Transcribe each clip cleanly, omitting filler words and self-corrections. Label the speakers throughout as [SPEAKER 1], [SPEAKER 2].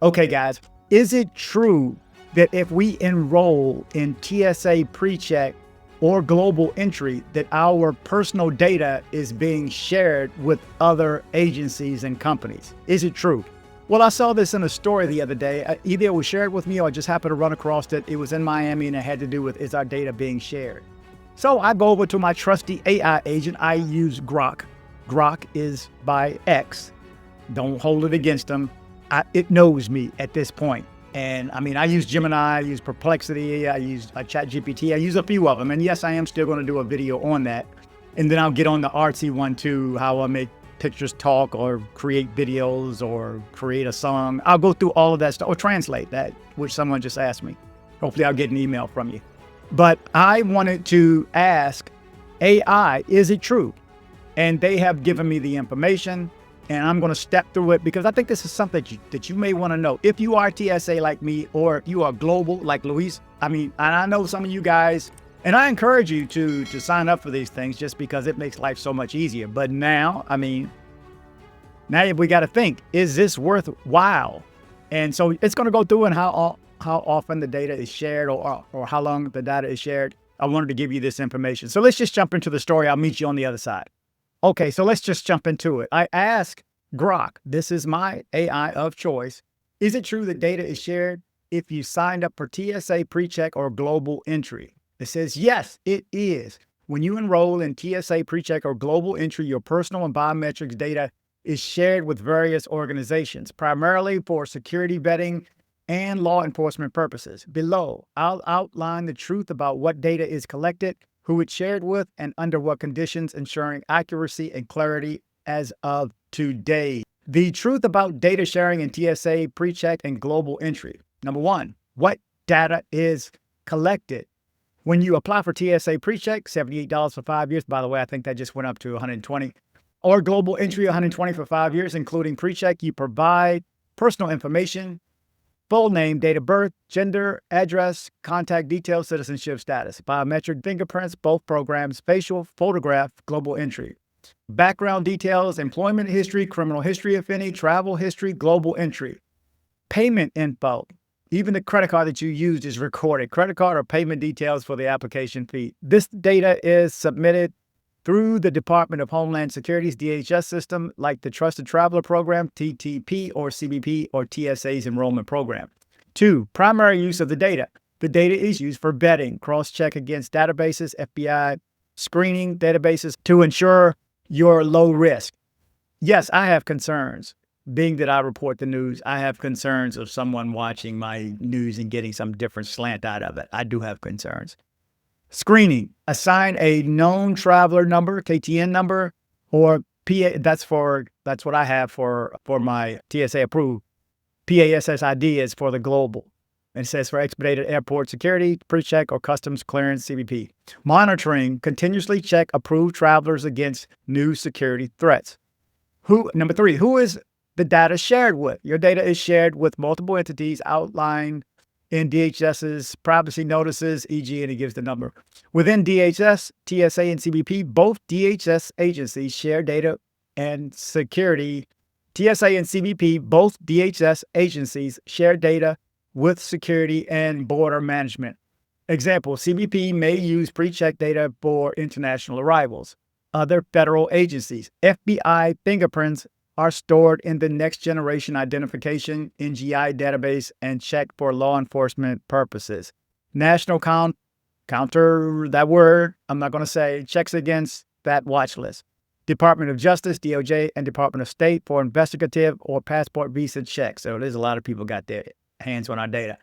[SPEAKER 1] Okay, guys, is it true that if we enroll in TSA PreCheck or global entry, that our personal data is being shared with other agencies and companies? Is it true? Well, I saw this in a story the other day. Either it was shared with me or I just happened to run across it. It was in Miami and it had to do with, is our data being shared? So I go over to my trusty AI agent. I use Grok. Grok is by X. Don't hold it against them. It knows me at this point. And I mean, I use Gemini, I use Perplexity, I use ChatGPT, I use a few of them. And yes, I am still going to do a video on that. And then I'll get on the artsy one too, how I make pictures talk or create videos or create a song. I'll go through all of that stuff or translate that, which someone just asked me. Hopefully I'll get an email from you. But I wanted to ask AI, is it true? And they have given me the information. And I'm going to step through it because I think this is something that you may want to know. If you are TSA like me, or if you are global like Luis, and I know some of you guys, and I encourage you to sign up for these things just because it makes life so much easier. But now we got to think, is this worthwhile? And so it's going to go through and how often the data is shared or how long the data is shared. I wanted to give you this information. So let's just jump into the story. I'll meet you on the other side. Okay, so let's just jump into it. I ask Grok, this is my AI of choice, is it true that data is shared if you signed up for TSA PreCheck or global entry? It says, yes, it is. When you enroll in TSA PreCheck or global entry, your personal and biometrics data is shared with various organizations, primarily for security vetting and law enforcement purposes. Below, I'll outline the truth about what data is collected, who it's shared with, and under what conditions, ensuring accuracy and clarity as of today. The truth about data sharing in TSA PreCheck and global entry. Number one, what data is collected? When you apply for TSA PreCheck, $78 for 5 years. By the way, I think that just went up to $120. Or global entry, $120 for 5 years, including PreCheck. You provide personal information, full name, date of birth, gender, address, contact details, citizenship status, biometric fingerprints, both programs, facial, photograph, global entry. Background details, employment history, criminal history if any, travel history, global entry. Payment info. Even the credit card that you used is recorded. Credit card or payment details for the application fee. This data is submitted through the Department of Homeland Security's DHS system, like the Trusted Traveler Program, TTP, or CBP, or TSA's enrollment program. 2, primary use of the data. The data is used for vetting, cross-check against databases, FBI screening databases to ensure you're low risk. Yes, I have concerns. Being that I report the news, I have concerns of someone watching my news and getting some different slant out of it. I do have concerns. Screening, assign a known traveler number, KTN number, or PA. That's what I have for my TSA approved. PASSID is for the global. It says for expedited airport security, PreCheck, or customs clearance, CBP. Monitoring, continuously check approved travelers against new security threats. Number 3, who is the data shared with? Your data is shared with multiple entities outlined in DHS's privacy notices, e.g., and it gives the number. Within DHS, TSA, and CBP, both DHS agencies share data and security. TSA and CBP, both DHS agencies share data with security and border management. Example, CBP may use PreCheck data for international arrivals. Other federal agencies, FBI fingerprints are stored in the Next Generation Identification NGI database and checked for law enforcement purposes. National counter, that word, I'm not going to say, checks against that watch list. Department of Justice, DOJ, and Department of State for investigative or passport visa checks. So there's a lot of people got their hands on our data.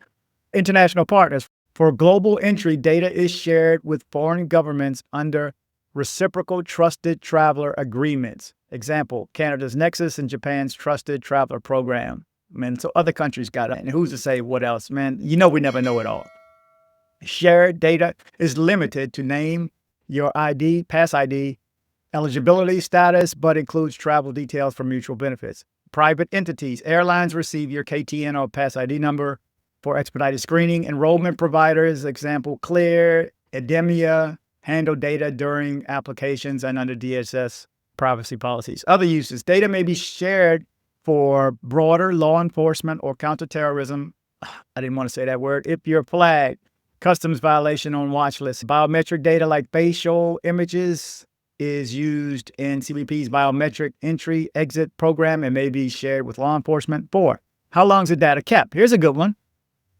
[SPEAKER 1] International partners. For global entry, data is shared with foreign governments under reciprocal trusted traveler agreements. Example, Canada's Nexus and Japan's Trusted Traveler Program. Man, so other countries got it. And who's to say what else? Man, we never know it all. Shared data is limited to name, your ID, pass ID, eligibility status, but includes travel details for mutual benefits. Private entities, airlines receive your KTN or pass ID number for expedited screening. Enrollment providers, example, Clear, Edemia, handle data during applications and under DHS privacy policies. Other uses, data may be shared for broader law enforcement or counterterrorism. I didn't want to say that word. If you're flagged, customs violation on watch list. Biometric data like facial images is used in CBP's biometric entry exit program and may be shared with law enforcement. 4, how long is the data kept? Here's a good one.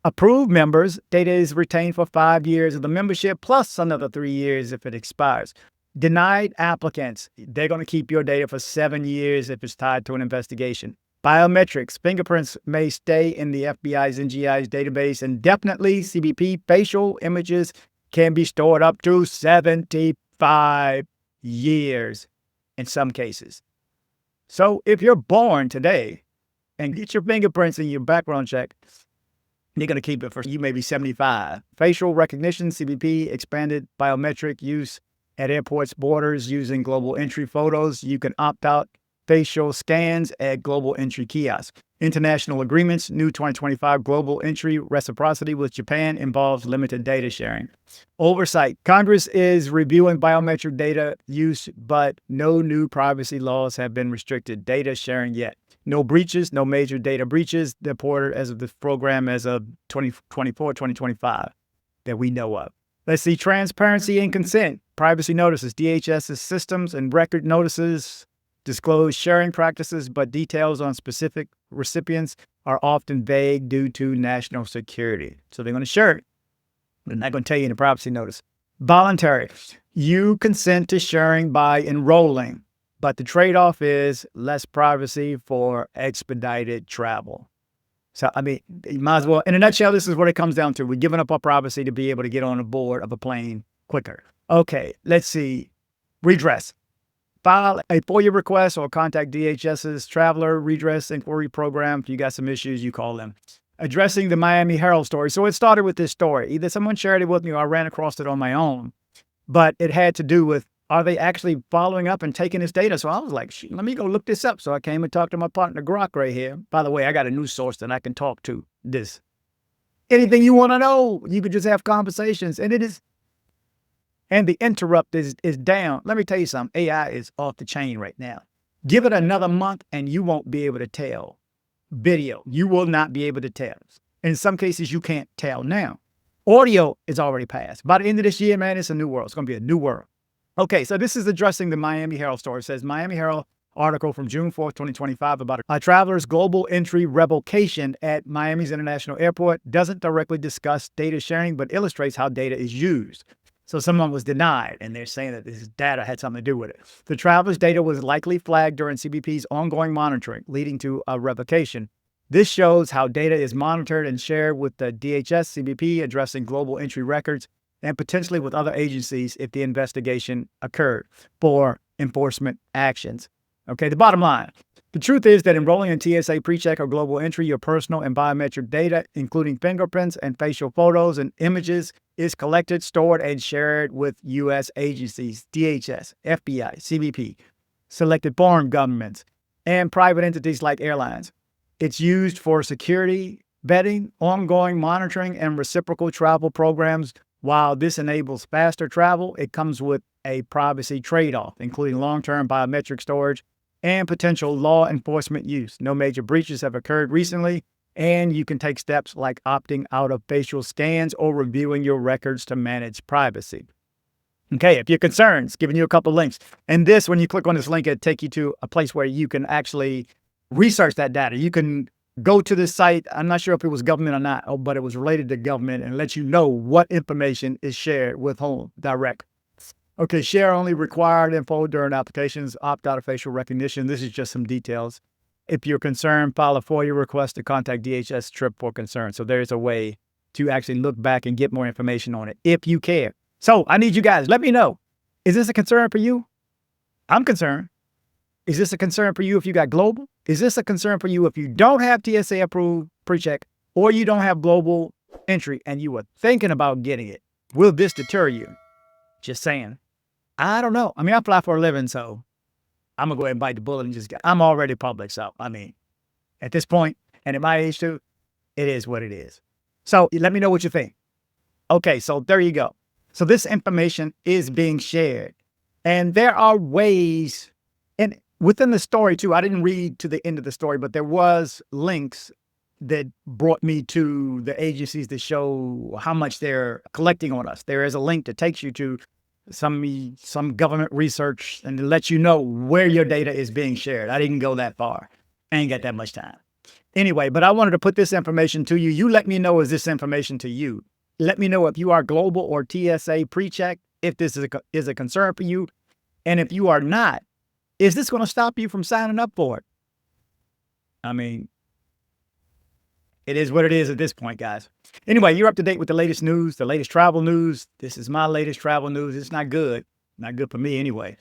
[SPEAKER 1] Approved members, data is retained for 5 years of the membership plus another 3 years if it expires. Denied applicants, they're going to keep your data for 7 years if it's tied to an investigation. Biometrics, fingerprints may stay in the FBI's NGI's database indefinitely. CBP facial images can be stored up to 75 years in some cases. So if you're born today and get your fingerprints in your background check, they're going to keep it for you maybe 75. Facial recognition, CBP expanded biometric use at airports, borders using global entry photos. You can opt out facial scans at global entry kiosks. International agreements, new 2025 global entry reciprocity with Japan involves limited data sharing. Oversight, Congress is reviewing biometric data use, but no new privacy laws have been restricted data sharing yet. No breaches, no major data breaches reported as of this program as of 2024, 2025 that we know of. Let's see, transparency and consent. Privacy notices, DHS's systems and record notices disclose sharing practices, but details on specific recipients are often vague due to national security. So they're going to share it. They're not going to tell you in the privacy notice. Voluntary. You consent to sharing by enrolling, but the trade-off is less privacy for expedited travel. So, I mean, you might as well, in a nutshell, this is what it comes down to. We're giving up our privacy to be able to get on a board of a plane quicker. Okay, let's see. Redress. File a FOIA request or contact DHS's Traveler Redress Inquiry Program. If you got some issues, you call them. Addressing the Miami Herald story. So it started with this story. Either someone shared it with me or I ran across it on my own. But it had to do with, are they actually following up and taking this data? So I was like, let me go look this up. So I came and talked to my partner, Grok, right here. By the way, I got a news source that I can talk to this. Anything you want to know, you could just have conversations. And it is. And the interrupt is down. Let me tell you something. AI is off the chain right now. Give it another month and you won't be able to tell. Video, you will not be able to tell. In some cases, you can't tell now. Audio is already passed. By the end of this year, man, it's a new world. It's going to be a new world. Okay, so this is addressing the Miami Herald story. It says Miami Herald article from June 4th, 2025 about a traveler's global entry revocation at Miami's International Airport doesn't directly discuss data sharing, but illustrates how data is used. So someone was denied, and they're saying that this data had something to do with it. The traveler's data was likely flagged during CBP's ongoing monitoring, leading to a revocation. This shows how data is monitored and shared with the DHS, CBP, addressing global entry records, and potentially with other agencies if the investigation occurred for enforcement actions. Okay, the bottom line. The truth is that enrolling in TSA PreCheck or global entry, your personal and biometric data, including fingerprints and facial photos and images, is collected, stored, and shared with U.S. agencies, DHS, FBI, CBP, selected foreign governments, and private entities like airlines. It's used for security, vetting, ongoing monitoring, and reciprocal travel programs. While this enables faster travel, it comes with a privacy trade-off, including long-term biometric storage and potential law enforcement use. No major breaches have occurred recently, and you can take steps like opting out of facial scans or reviewing your records to manage privacy. Okay, if you're concerned, it's giving you a couple links. And this, when you click on this link, it'll take you to a place where you can actually research that data. You can go to this site. I'm not sure if it was government or not, but it was related to government and let you know what information is shared with whom direct. Okay, share only required info during applications, opt out of facial recognition. This is just some details. If you're concerned, file a FOIA request to contact DHS TRIP for concern. So there's a way to actually look back and get more information on it if you care. So I need you guys, let me know. Is this a concern for you? I'm concerned. Is this a concern for you if you got global? Is this a concern for you if you don't have TSA approved PreCheck or you don't have global entry and you were thinking about getting it? Will this deter you? Just saying. I don't know. I mean, I fly for a living, so I'm going to go ahead and bite the bullet and just get, I'm already public. So, I mean, at this point, and at my age too, it is what it is. So let me know what you think. Okay, so there you go. So this information is being shared. And there are ways, and within the story too, I didn't read to the end of the story, but there was links that brought me to the agencies that show how much they're collecting on us. There is a link that takes you to some government research and to let you know where your data is being shared. I didn't go that far. I ain't got that much time. Anyway, but I wanted to put this information to you. You let me know, is this information to you? Let me know if you are global or TSA PreCheck, if this is a concern for you. And if you are not, is this going to stop you from signing up for it? I mean, it is what it is at this point, guys. Anyway, you're up to date with the latest news, the latest travel news. This is my latest travel news. It's not good. Not good for me anyway.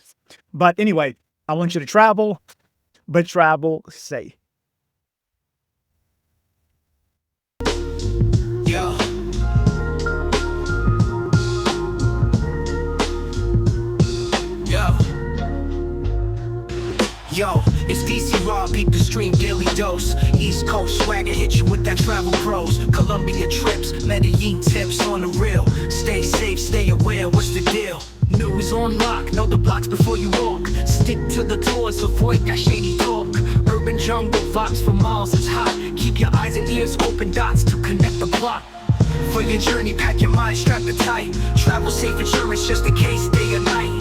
[SPEAKER 1] But anyway, I want you to travel, but travel safe.
[SPEAKER 2] Yo. Yo, it's DC Rob, beat the stream daily dose. East Coast swagger, hit you with that travel pros. Colombia trips, Medellin tips on the real. Stay safe, stay aware, what's the deal? News on lock, know the blocks before you walk. Stick to the tours, avoid that shady talk. Urban jungle, vibes for miles is hot. Keep your eyes and ears open, dots to connect the plot. For your journey, pack your mind, strap it tight. Travel safe insurance just in case, day or night.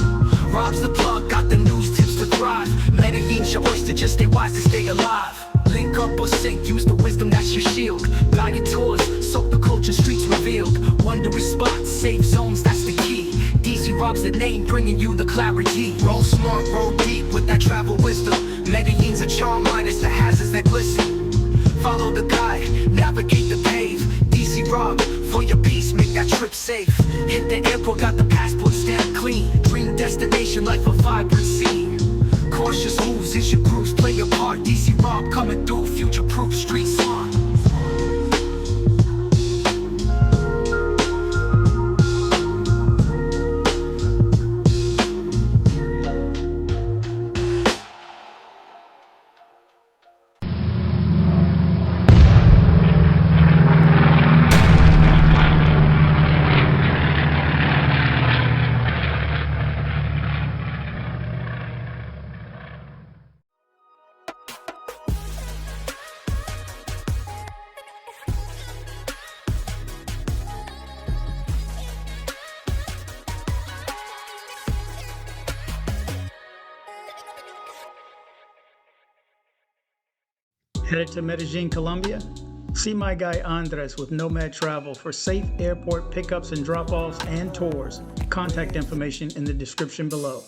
[SPEAKER 2] Rob's the plug, got the news tips to thrive. Medellin's your oyster, just stay wise to stay alive. Link up or sink, use the wisdom, that's your shield. Guided tours, soak the culture, streets revealed. Wondrous spots, safe zones, that's the key. DC Rob's the name, bringing you the clarity. Roll smart, roll deep with that travel wisdom. Medellin's a charm, minus the hazards that glisten. Follow the guide, navigate the pave. DC Rob, for your peace, make that trip safe. Hit the airport, got the passport stamp clean. Dream destination, life a vibrant scene. Cautious moves is your grooves, play your part. DC Rob coming through, future-proof street smart.
[SPEAKER 3] Headed to Medellin, Colombia? See my guy Andres with Nomad Travel for safe airport pickups and drop-offs and tours. Contact information in the description below.